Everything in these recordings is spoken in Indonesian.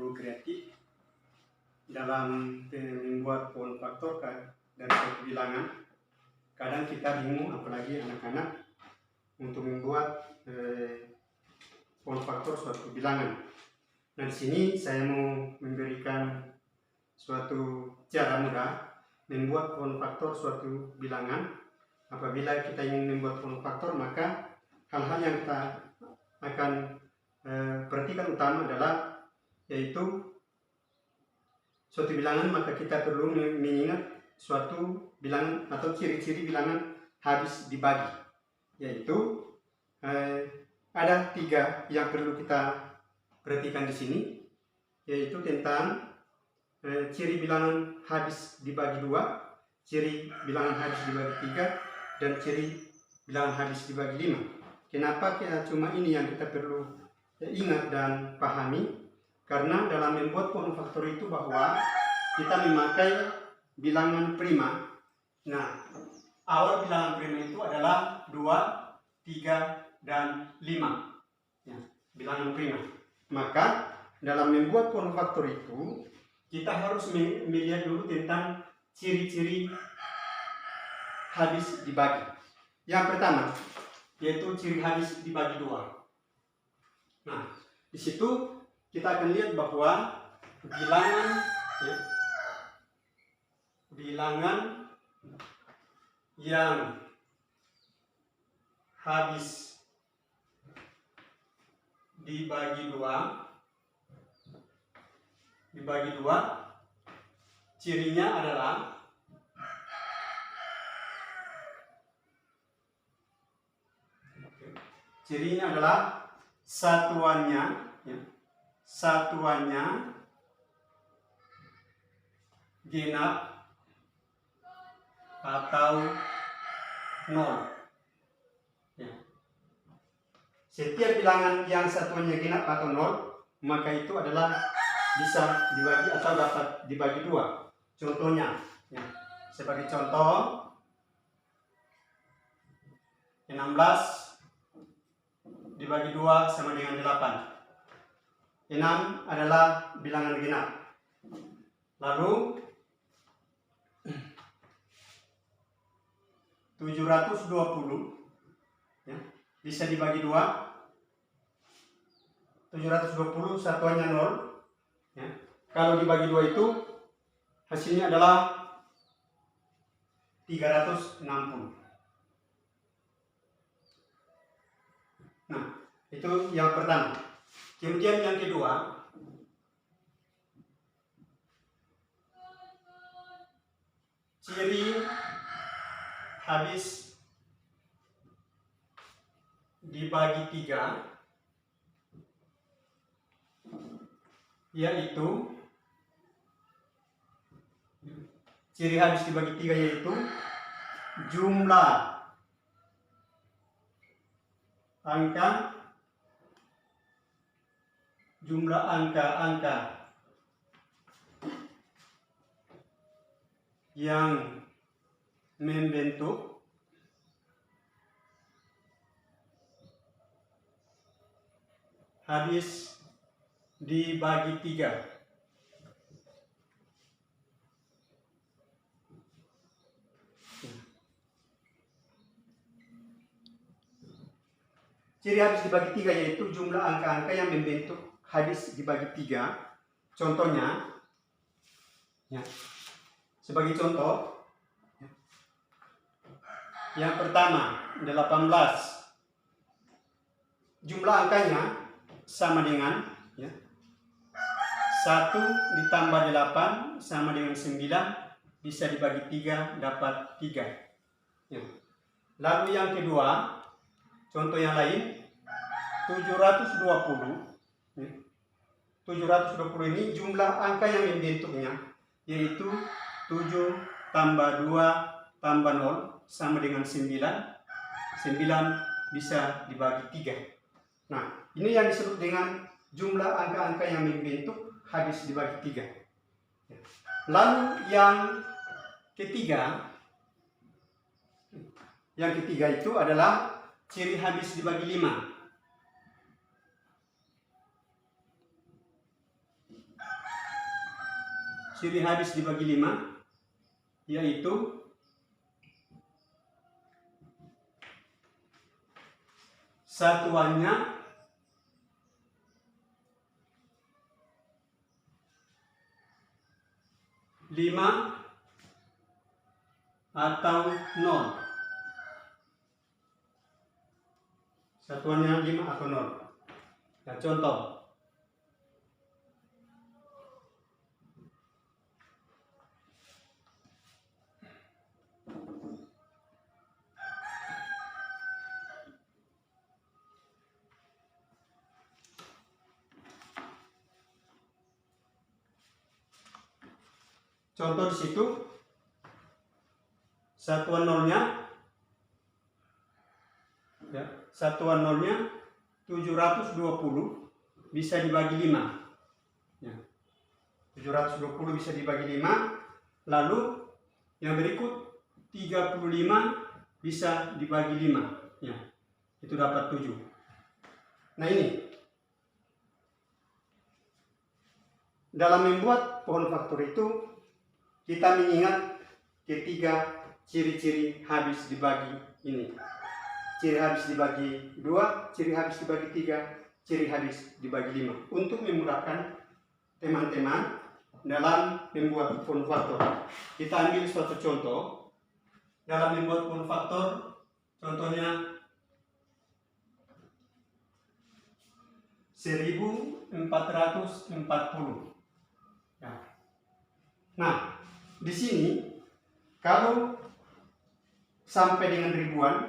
selalu kreatif dalam membuat pohon faktor dari suatu bilangan. Kadang kita bingung, apalagi anak-anak, untuk membuat pohon faktor suatu bilangan. Nah, di sini saya mau memberikan suatu cara mudah membuat pohon faktor suatu bilangan. Apabila kita ingin membuat pohon faktor, maka hal-hal yang kita akan perhatikan utama adalah yaitu suatu bilangan, maka kita perlu mengingat suatu bilangan atau ciri-ciri bilangan habis dibagi, yaitu ada 3 yang perlu kita perhatikan di sini, yaitu tentang ciri bilangan habis dibagi 2, ciri bilangan habis dibagi 3, dan ciri bilangan habis dibagi 5. Kenapa cuma ini yang kita perlu ingat dan pahami? Karena dalam membuat pohon faktor itu bahwa kita memakai bilangan prima. Nah, awal bilangan prima itu adalah 2, 3, dan 5. Ya, bilangan prima. Maka dalam membuat pohon faktor itu kita harus melihat dulu tentang ciri-ciri habis dibagi. Yang pertama yaitu ciri habis dibagi 2. Nah, di situ kita akan lihat bahwa bilangan yang habis dibagi 2 cirinya adalah satuannya genap atau 0. Ya. Setiap bilangan yang satuannya genap atau 0, maka itu adalah bisa dibagi atau dapat dibagi 2. Contohnya, ya, sebagai contoh, 16 dibagi 2 sama dengan 8. 6 adalah bilangan genap. Lalu 720 ya, bisa dibagi 2. 720 satuannya 0 ya. Kalau dibagi 2 itu hasilnya adalah 360. Nah, itu yang pertama. Kemudian yang kedua, ciri habis dibagi 3 yaitu jumlah angka yang membentuk habis dibagi 3. Ciri habis dibagi 3 yaitu jumlah angka-angka yang membentuk habis dibagi 3. Contohnya, ya, sebagai contoh, yang pertama 18. Jumlah angkanya sama dengan 1 ditambah 8 sama dengan 9, bisa dibagi 3 dapat 3. Ya. Lalu yang kedua, contoh yang lain, 720. 720 ini jumlah angka yang membentuknya yaitu 7 tambah 2 tambah 0 sama dengan 9. 9 bisa dibagi 3. Nah, ini yang disebut dengan jumlah angka-angka yang membentuk habis dibagi 3. Lalu yang ketiga itu adalah ciri habis dibagi 5. ciri habis dibagi 5, yaitu satuannya lima atau 0. Satuannya 5 atau 0. Nah, contoh. Contoh di situ, satuan nolnya, ya, satuan nolnya 720 bisa dibagi 5. Ya, 720 bisa dibagi 5. Lalu yang berikut 35 bisa dibagi 5. Ya, itu dapat 7. Nah ini, dalam membuat pohon faktor itu, kita mengingat ketiga ciri-ciri habis dibagi ini. Ciri habis dibagi 2, ciri habis dibagi 3, ciri habis dibagi 5. Untuk memudahkan teman-teman dalam membuat pohon faktor. Kita ambil suatu contoh. Dalam membuat pohon faktor, contohnya 1440. Nah, di sini kalau sampai dengan ribuan,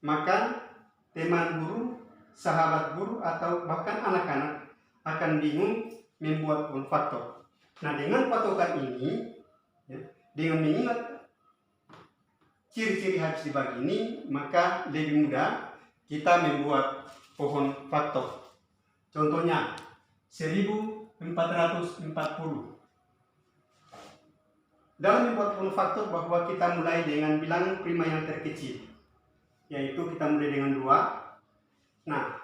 maka teman guru, sahabat guru, atau bahkan anak-anak akan bingung membuat pohon faktor. Nah, dengan patokan ini, ya, dengan mengingat ciri-ciri habis dibagi ini, maka lebih mudah kita membuat pohon faktor. Contohnya 1440. Dalam membuat pohon faktor bahwa kita mulai dengan bilangan prima yang terkecil, yaitu kita mulai dengan 2. Nah,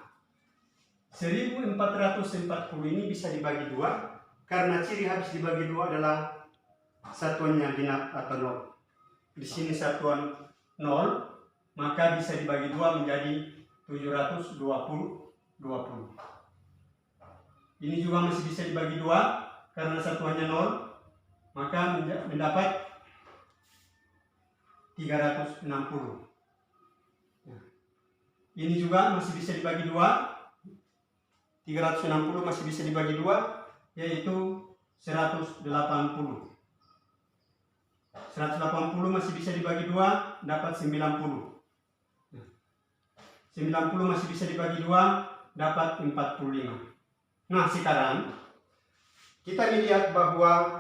1440 ini bisa dibagi 2 karena ciri habis dibagi 2 adalah satuannya genap atau 0. Di sini satuan 0, maka bisa dibagi 2 menjadi 720. Ini juga masih bisa dibagi 2 karena satuannya 0, maka mendapat 360. Nah, ini juga masih bisa dibagi 2. 360 masih bisa dibagi 2, yaitu 180. 180 masih bisa dibagi 2, dapat 90. 90 masih bisa dibagi 2, dapat 45. Nah, sekarang kita melihat bahwa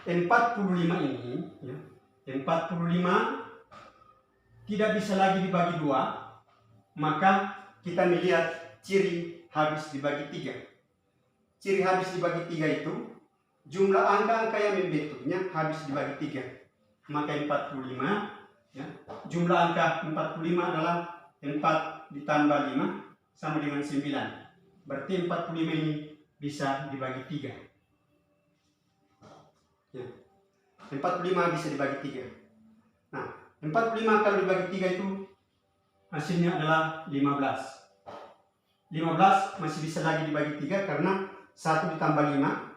45 ini, ya, 45 tidak bisa lagi dibagi 2, maka kita melihat ciri habis dibagi 3. Ciri habis dibagi 3 itu jumlah angka-angka yang membentuknya habis dibagi 3. Maka 45, ya, jumlah angka 45 adalah 4 ditambah 5 sama dengan 9. Berarti 45 ini bisa dibagi 3. Ya. 45 bisa dibagi 3. Nah, 45 kalau dibagi 3 itu hasilnya adalah 15. 15 masih bisa lagi dibagi 3 karena 1 ditambah 5.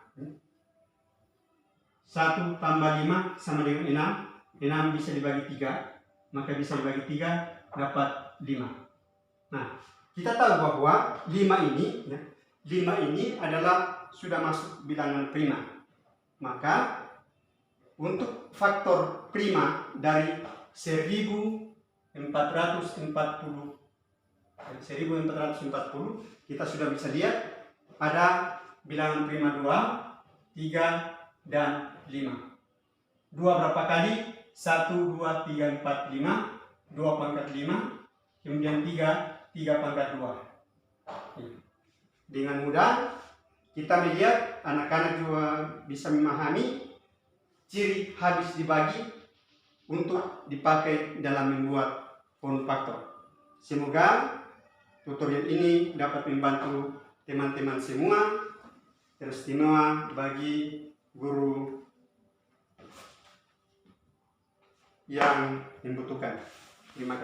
1 tambah 5 sama dengan 6. 6 bisa dibagi 3. Maka bisa dibagi 3 dapat 5. Nah, kita tahu bahwa 5 ini, ya, 5 ini adalah sudah masuk bilangan prima. Maka untuk faktor prima dari 1440 kita sudah bisa lihat ada bilangan prima 2, 3, dan 5. 2 berapa kali? 1, 2, 3, 4, 5. 2 pangkat 5. Kemudian 3 pangkat 2. Dengan mudah kita melihat, anak-anak juga bisa memahami ciri habis dibagi untuk dipakai dalam membuat pohon faktor. Semoga tutorial ini dapat membantu teman-teman semua, terutama bagi guru yang membutuhkan. Terima kasih.